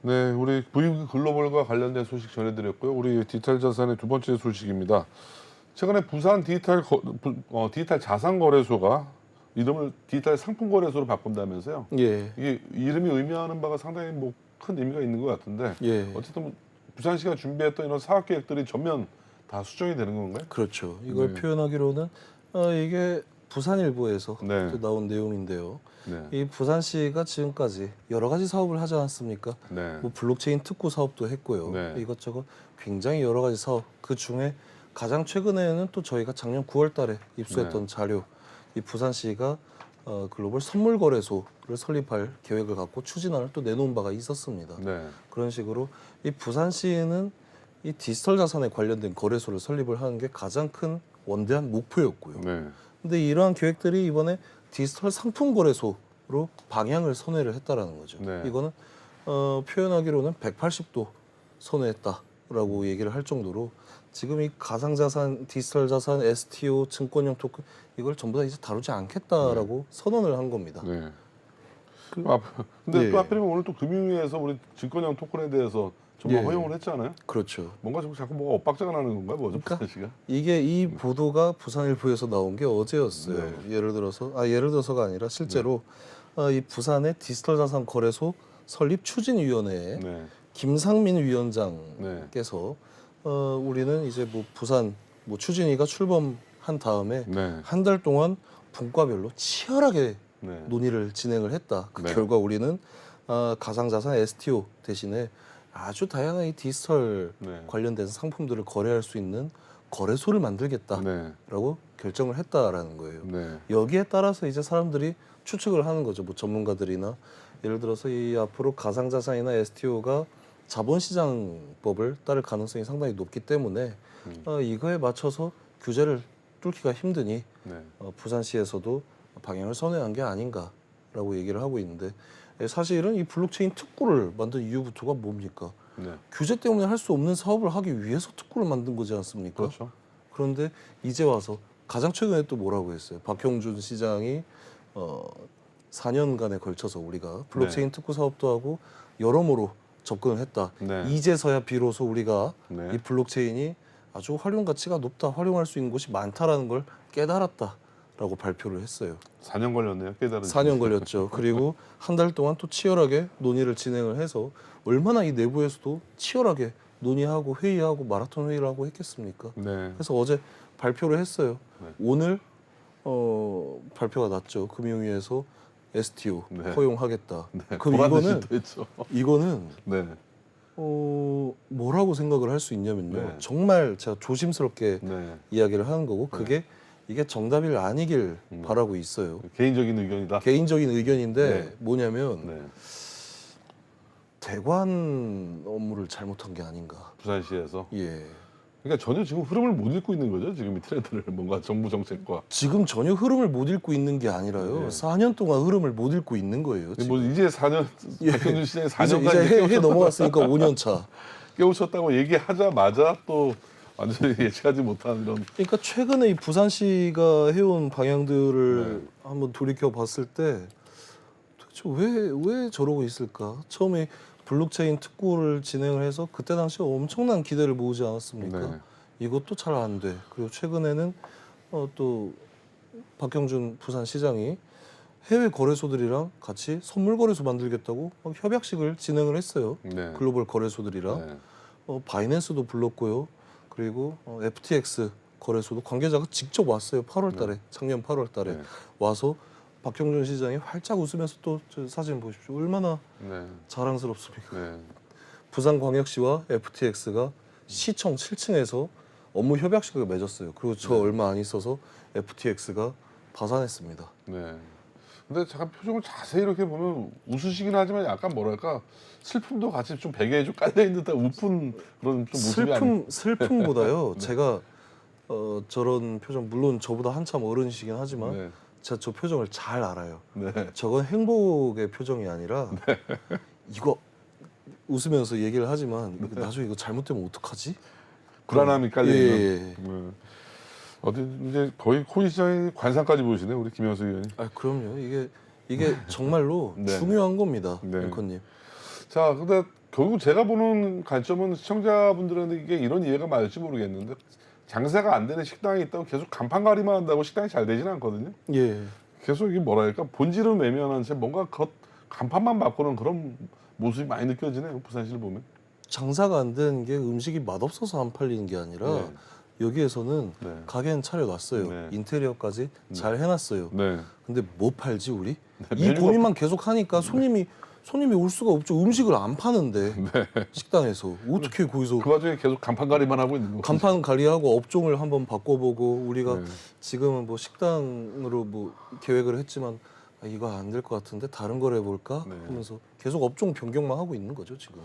네, 우리 V 글로벌과 관련된 소식 전해드렸고요. 우리 디지털 자산의 두 번째 소식입니다. 최근에 부산 디지털 자산 거래소가 이름을 디지털 상품 거래소로 바꾼다면서요. 예, 이게 이름이 의미하는 바가 상당히 뭐 큰 의미가 있는 것 같은데 예, 어쨌든 뭐 부산시가 준비했던 이런 사업 계획들이 전면 다 수정이 되는 건가요? 그렇죠. 이걸 네. 표현하기로는 이게 부산일보에서 네. 또 나온 내용인데요. 네, 이 부산시가 지금까지 여러 가지 사업을 하지 않았습니까? 네, 뭐 블록체인 특구 사업도 했고요. 네. 이것저것 굉장히 여러 가지 사업. 그 중에 가장 최근에는 또 저희가 작년 9월달에 입수했던 자료. 이 부산시가 글로벌 선물 거래소를 설립할 계획을 갖고 추진안을 또 내놓은 바가 있었습니다. 네, 그런 식으로 이 부산시는 이 디지털 자산에 관련된 거래소를 설립을 하는 게 가장 큰 원대한 목표였고요. 네, 근데 이러한 계획들이 이번에 디지털 상품 거래소로 방향을 선회를 했다라는 거죠. 네. 이거는 표현하기로는 180도 선회했다라고 얘기를 할 정도로 지금 이 가상자산, 디지털 자산, STO, 증권형 토큰 이걸 전부 다 이제 다루지 않겠다라고 선언을 한 겁니다. 네. 그- 근데 예. 또 하필이면 오늘 또 금융위에서 우리 증권형 토큰에 대해서 전부 예. 허용을 했잖아요. 그렇죠. 뭔가 자꾸 뭐가 엇박자가 나는 건가요? 뭐죠, 그러니까 부산시가? 이게 이 보도가 부산일보에서 나온 게 어제였어요. 네. 예를 들어서가 아니라 실제로 이 부산의 디지털 자산 거래소 설립 추진위원회에 네, 김상민 네, 위원장께서 우리는 이제 뭐 부산 뭐 추진위가 출범한 다음에 네, 한 달 동안 분과별로 치열하게 네, 논의를 진행을 했다. 그 네. 결과 우리는 가상자산 STO 대신에 아주 다양한 이 디지털 네. 관련된 상품들을 거래할 수 있는 거래소를 만들겠다라고 네, 결정을 했다라는 거예요. 네, 여기에 따라서 이제 사람들이 추측을 하는 거죠. 뭐 전문가들이나 예를 들어서 이 앞으로 가상자산이나 STO가 자본시장법을 따를 가능성이 상당히 높기 때문에 이거에 맞춰서 규제를 뚫기가 힘드니 네, 부산시에서도 방향을 선회한 게 아닌가라고 얘기를 하고 있는데 사실은 이 블록체인 특구를 만든 이유부터가 뭡니까? 네. 규제 때문에 할 수 없는 사업을 하기 위해서 특구를 만든 거지 않습니까? 그렇죠. 그런데 이제 와서 가장 최근에 또 뭐라고 했어요? 박형준 시장이 4년간에 걸쳐서 우리가 블록체인 특구 사업도 하고 여러모로 접근을 했다. 네. 이제서야 비로소 우리가 네. 이 블록체인이 아주 활용 가치가 높다, 활용할 수 있는 곳이 많다라는 걸 깨달았다라고 발표를 했어요. 4년 걸렸네요. 깨달은. 4년 걸렸죠. 그리고 한 달 동안 또 치열하게 논의를 진행을 해서 얼마나 이 내부에서도 치열하게 논의하고 회의하고 마라톤 회의를 하고 했겠습니까? 네. 그래서 어제 발표를 했어요. 네. 오늘 발표가 났죠. 금융위에서 STO 네. 허용하겠다. 네. 그럼 보란 이거는 듯이 또 했죠. 이거는 네. 뭐라고 생각을 할 수 있냐면요. 네. 정말 제가 조심스럽게 네. 이야기를 하는 거고 그게 이게 정답이 아니길 바라고 있어요. 개인적인 의견이다. 개인적인 의견인데 네. 뭐냐면 네. 대관 업무를 잘못한 게 아닌가. 부산시에서. 예. 그러니까 전혀 지금 흐름을 못 읽고 있는 거죠. 지금 이 트렌드를 뭔가 정부 정책과. 지금 전혀 흐름을 못 읽고 있는 게 아니라요. 네. 4년 동안 흐름을 못 읽고 있는 거예요. 지금. 뭐 이제 4년 예. 박형준 시장이 이제 4년까지 해 넘어갔으니까 5년 차. 깨우쳤다고 얘기하자마자 또 완전히 예측하지 못한 이런. 그러니까 최근에 이 부산시가 해온 방향들을 한번 돌이켜 봤을 때 도대체 왜 저러고 있을까? 처음에 블록체인 특구를 진행을 해서 그때 당시에 엄청난 기대를 모으지 않았습니까? 네. 이것도 잘 안 돼. 그리고 최근에는 또 박형준 부산시장이 해외 거래소들이랑 같이 선물 거래소 만들겠다고 막 협약식을 진행을 했어요. 네. 글로벌 거래소들이랑 네. 바이낸스도 불렀고요. 그리고 FTX 거래소도 관계자가 직접 왔어요. 8월달에 작년 8월달에 네. 와서 박형준 시장이 활짝 웃으면서 또 저 사진 보십시오. 얼마나 네. 자랑스럽습니까? 네. 부산광역시와 FTX가 시청 7층에서 업무 협약식을 맺었어요. 그리고 저 얼마 안 있어서 FTX가 파산했습니다. 네. 근데 잠깐 표정을 자세히 이렇게 보면 웃으시긴 하지만 약간 뭐랄까 슬픔도 같이 좀 베개에 좀 깔려 있는 듯한 우픈 그런 좀 모습이 아니. 슬픔보다요. 제가 저런 표정 물론 저보다 한참 어른이시긴 하지만 네. 제가 저 표정을 잘 알아요. 네. 저건 행복의 표정이 아니라 이거 웃으면서 얘기를 하지만 이거 나중에 이거 잘못되면 어떡하지? 불안함이 깔려 예, 있는. 예. 네. 어디 이제 거의 코인 시장의 관상까지 보시네 우리 김영수 의원이. 아 그럼요. 이게 정말로 네. 중요한 겁니다, 네. 앵커님. 자, 근데 결국 제가 보는 관점은 시청자분들한테 이게 이런 이해가 맞을지 모르겠는데 장사가 안 되는 식당이 있다고 계속 간판가리만 한다고 식당이 잘 되지는 않거든요. 예. 계속 이게 뭐랄까 본질은 외면한 채 뭔가 겉 간판만 바꾸는 그런 모습이 많이 느껴지네요. 부산시를 보면. 장사가 안 되는 게 음식이 맛없어서 안 팔리는 게 아니라 네. 여기에서는 네. 가게는 차려놨어요. 네. 인테리어까지 잘 해놨어요. 네. 근데 뭐 팔지 우리? 이 메뉴가 고민만 계속 하니까 손님이 올 수가 없죠. 음식을 안 파는데 식당에서 어떻게 거기서 그 와중에 계속 간판가리만 하고 있는 거. 간판 관리하고 업종을 한번 바꿔보고 우리가 네. 지금은 뭐 식당으로 뭐 계획을 했지만 아, 이거 안 될 것 같은데 다른 걸 해볼까 네. 하면서 계속 업종 변경만 하고 있는 거죠 지금.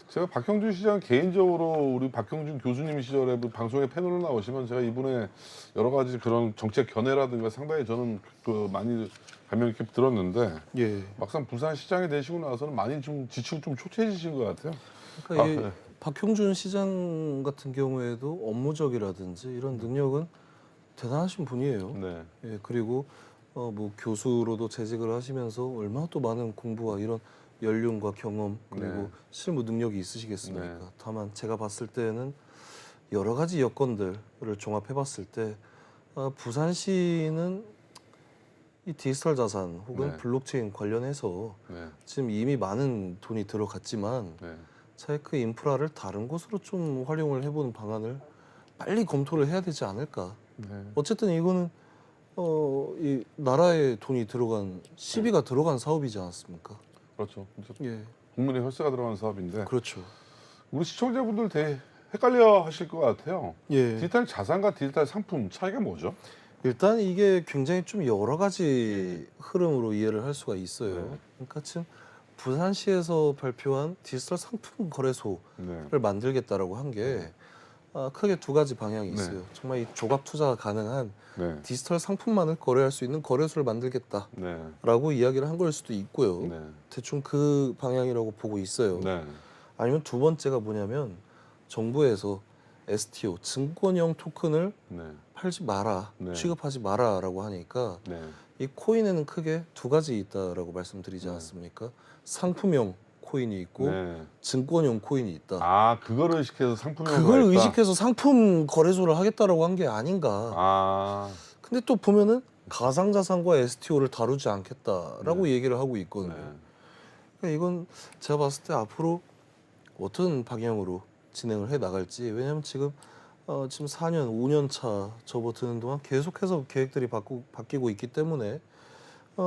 제가 박형준 시장 개인적으로 우리 박형준 교수님 시절에 그 방송에 패널로 나오시면 제가 이분의 여러 가지 그런 정책 견해라든가 상당히 저는 그 많이 감명 깊게 들었는데 예. 막상 부산시장이 되시고 나서는 많이 좀 지치고 좀 초췌해지신 것 같아요. 그러니까 이 네. 박형준 시장 같은 경우에도 업무적이라든지 이런 능력은 대단하신 분이에요. 네. 예, 그리고 뭐 교수로도 재직을 하시면서 얼마나 또 많은 공부와 이런 연륜과 경험 그리고 네. 실무 능력이 있으시겠습니까? 네. 다만 제가 봤을 때는 여러 가지 여건들을 종합해봤을 때 부산시는 이 디지털 자산 혹은 네. 블록체인 관련해서 네. 지금 이미 많은 돈이 들어갔지만 네. 차라리 그 인프라를 다른 곳으로 좀 활용을 해보는 방안을 빨리 검토를 해야 되지 않을까. 네. 어쨌든 이거는 이 나라의 돈이 들어간 시비가 들어간 사업이지 않습니까? 그렇죠. 예, 국민의 혈세가 들어간 사업인데 그렇죠. 우리 시청자분들 되게 헷갈려 하실 것 같아요. 예, 디지털 자산과 디지털 상품 차이가 뭐죠? 일단 이게 굉장히 좀 여러 가지 흐름으로 이해를 할 수가 있어요. 네. 그러니까 지금 부산시에서 발표한 디지털 상품 거래소를 네. 만들겠다라고 한 게 크게 두 가지 방향이 네. 있어요. 정말 이 조각 투자가 가능한 네. 디지털 상품만을 거래할 수 있는 거래소를 만들겠다라고 네. 이야기를 한 걸 수도 있고요. 네. 대충 그 방향이라고 보고 있어요. 네. 아니면 두 번째가 뭐냐면 정부에서 STO 증권형 토큰을 네. 팔지 마라, 네. 취급하지 마라라고 하니까 네. 이 코인에는 크게 두 가지 있다라고 말씀드리지 네. 않았습니까? 상품형 코인이 있고 네. 증권형 코인이 있다. 아, 그거를 의식해서 상품으로 그걸 가겠다? 의식해서 상품 거래소를 하겠다라고 한 게 아닌가. 아. 근데 또 보면은 가상자산과 STO를 다루지 않겠다라고 네. 얘기를 하고 있거든요. 네. 그러니까 이건 제가 봤을 때 앞으로 어떤 방향으로 진행을 해 나갈지, 왜냐하면 지금 4년, 5년 차 접어드는 동안 계속해서 계획들이 바뀌고 있기 때문에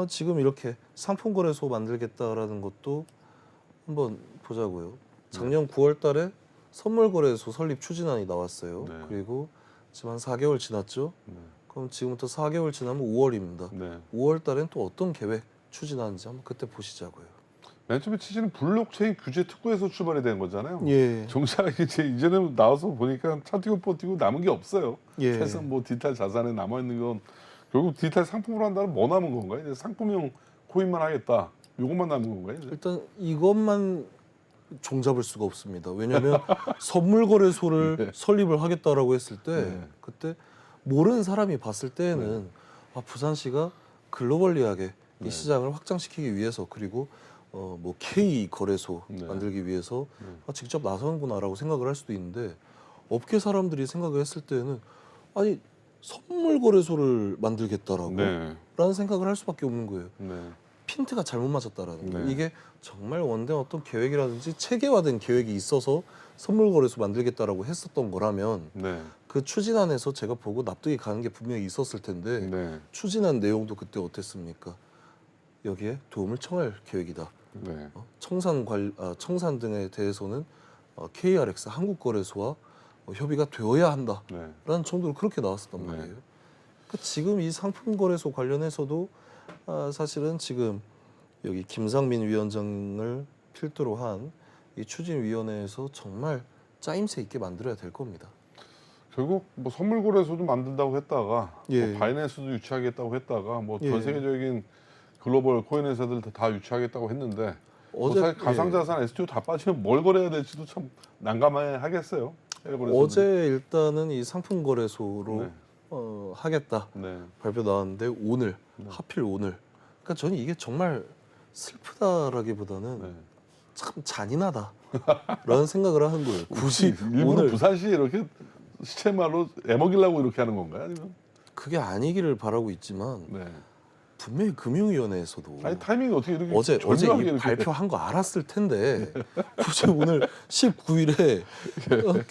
지금 이렇게 상품 거래소 만들겠다라는 것도 한번 보자고요. 작년 9월 달에 선물 거래소 설립 추진안이 나왔어요. 네. 그리고 지금 한 4개월 지났죠. 네. 그럼 지금부터 4개월 지나면 5월입니다. 네. 5월 달엔 또 어떤 계획 추진하는지 한번 그때 보시자고요. 맨 처음에 취지는 블록체인 규제 특구에서 출발이 된 거잖아요. 예. 정작 이제는 나와서 보니까 차 띄고 뽀 띄고 남은 게 없어요. 예. 그래서 뭐 디지털 자산에 남아 있는 건 결국 디지털 상품으로 한다면 뭐 남은 건가요? 이제 상품용 코인만 하겠다. 요것만 남은 건가요? 이제? 일단 이것만 종잡을 수가 없습니다. 왜냐하면 선물 거래소를 네. 설립을 하겠다라고 했을 때 네. 그때 모르는 사람이 봤을 때는 부산시가 글로벌리하게 네. 이 시장을 확장시키기 위해서 그리고 뭐 K 거래소 네. 만들기 위해서 네. 직접 나서는구나라고 생각을 할 수도 있는데 업계 사람들이 생각을 했을 때는 아니 선물 거래소를 만들겠다라고 네. 라는 생각을 할 수밖에 없는 거예요. 네. 핀트가 잘못 맞았다라는 거예요. 네. 이게 정말 원된 어떤 계획이라든지 체계화된 계획이 있어서 선물 거래소 만들겠다라고 했었던 거라면 네. 그 추진안에서 제가 보고 납득이 가는 게 분명히 있었을 텐데 네. 추진안 내용도 그때 어땠습니까? 여기에 도움을 청할 계획이다. 네. 청산 등에 대해서는 KRX 한국거래소와 협의가 되어야 한다라는 네. 정도로 그렇게 나왔었단 네. 말이에요. 그러니까 지금 이 상품 거래소 관련해서도 사실은 지금 여기 김상민 위원장을 필두로 한 이 추진위원회에서 정말 짜임새 있게 만들어야 될 겁니다. 결국 뭐 선물 거래소도 만든다고 했다가 예. 뭐 바이낸스도 유치하겠다고 했다가 뭐 전 예. 세계적인 글로벌 코인 회사들 다 유치하겠다고 했는데 뭐 어제 사실 가상자산 STO 다 빠지면 뭘 거래해야 될지도 참 난감하겠어요. 어제 일단은 이 상품 거래소로 네. 하겠다 네. 발표 나왔는데 오늘 네. 하필 오늘. 그러니까 저는 이게 정말 슬프다라기보다는 네. 참 잔인하다라는 생각을 하는 거예요. 굳이 일부러 오늘 부산시에 이렇게 시체말로 애먹이려고 이렇게 하는 건가요? 아니면? 그게 아니기를 바라고 있지만 네. 분명히 금융위원회에서도 아니 타이밍이 어떻게 이렇게 어제 절묘하게 이 이렇게 발표한 거 알았을 텐데 굳이 오늘 19일에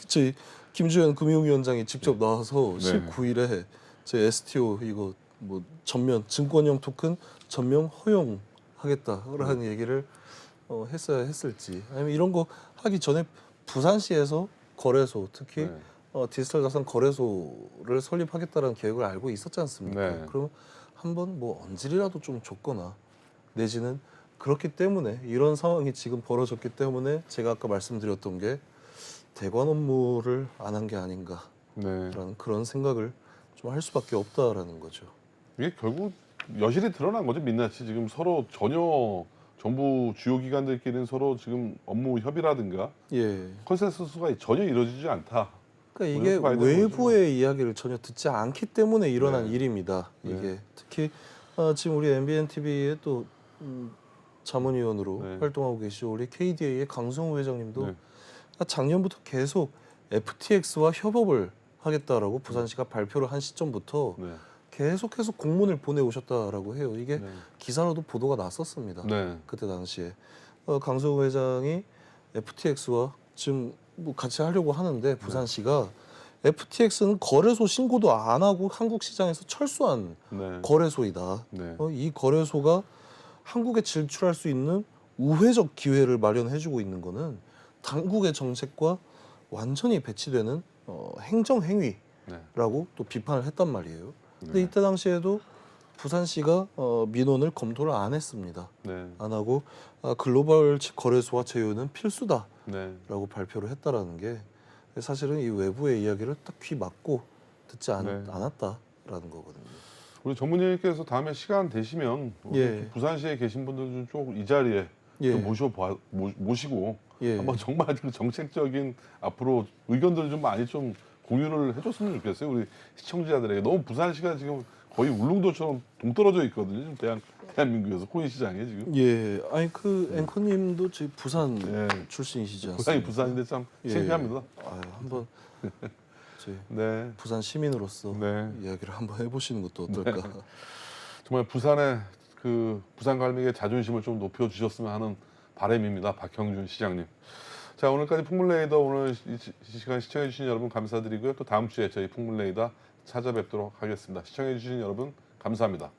저희 김주현 금융위원장이 직접 나와서 네. 19일에 제 STO 이거 뭐 전면 증권형 토큰 전면 허용하겠다라는 얘기를 했어야 했을지 아니면 이런 거 하기 전에 부산시에서 거래소 특히 네. 디지털 자산 거래소를 설립하겠다는 계획을 알고 있었지 않습니까? 네. 그럼 한번 뭐 언질이라도 좀 줬거나 내지는 그렇기 때문에 이런 상황이 지금 벌어졌기 때문에 제가 아까 말씀드렸던 게 대관 업무를 안 한 게 아닌가라는 네. 그런 생각을 좀 할 수밖에 없다라는 거죠. 이게 결국 여실히 드러난 거죠. 민낯이 지금 서로 전혀 정부 주요 기관들끼리는 서로 지금 업무 협의라든가 예. 컨센서스가 전혀 이루어지지 않다. 그러니까 뭐 이게 이렇게 봐야 되는 외부의 이야기를 전혀 듣지 않기 때문에 일어난 네. 일입니다. 이게 네. 특히 지금 우리 MBN TV의 또 자문위원으로 네. 활동하고 계시죠 우리 KDA의 강성우 회장님도 네. 작년부터 계속 FTX와 협업을 하겠다라고 부산시가 발표를 한 시점부터 네. 계속해서 공문을 보내오셨다라고 해요. 이게 네. 기사로도 보도가 났었습니다. 네. 그때 당시에 강성우 회장이 FTX와 지금 뭐 같이 하려고 하는데 부산시가 FTX는 거래소 신고도 안 하고 한국 시장에서 철수한 네. 거래소이다. 네. 이 거래소가 한국에 진출할 수 있는 우회적 기회를 마련해주고 있는 거는 당국의 정책과 완전히 배치되는 행정 행위라고 네. 또 비판을 했단 말이에요. 근데 네. 이때 당시에도 부산시가 민원을 검토를 안 했습니다. 네. 안 하고 글로벌 거래소와 제휴는 필수다라고 네. 발표를 했다라는 게 사실은 이 외부의 이야기를 딱 귀 막고 듣지 네. 않았다라는 거거든요. 우리 전문의님께서 다음에 시간 되시면 예. 부산시에 계신 분들 좀 이 자리에 예. 좀 모시고 예. 한번 정말 그 정책적인 앞으로 의견들을 좀 많이 좀 공유를 해줬으면 좋겠어요. 우리 시청자들에게 너무 부산시가 지금 거의 울릉도처럼 동떨어져 있거든요. 지금 대한민국에서 코인 시장에 지금. 예, 아니 그 앵커님도 저희 부산 예. 출신이시지 부산이 않습니까? 부산인데 참 예. 창피합니다. 한번 저희 네. 부산 시민으로서 네. 이야기를 한번 해보시는 것도 어떨까? 정말 부산의 그 부산 갈매기의 자존심을 좀 높여주셨으면 하는 바람입니다. 박형준 시장님. 자, 오늘까지 풍물레이더 오늘 이 시간 시청해주신 여러분 감사드리고요. 또 다음 주에 저희 풍물레이더 찾아뵙도록 하겠습니다. 시청해주신 여러분 감사합니다.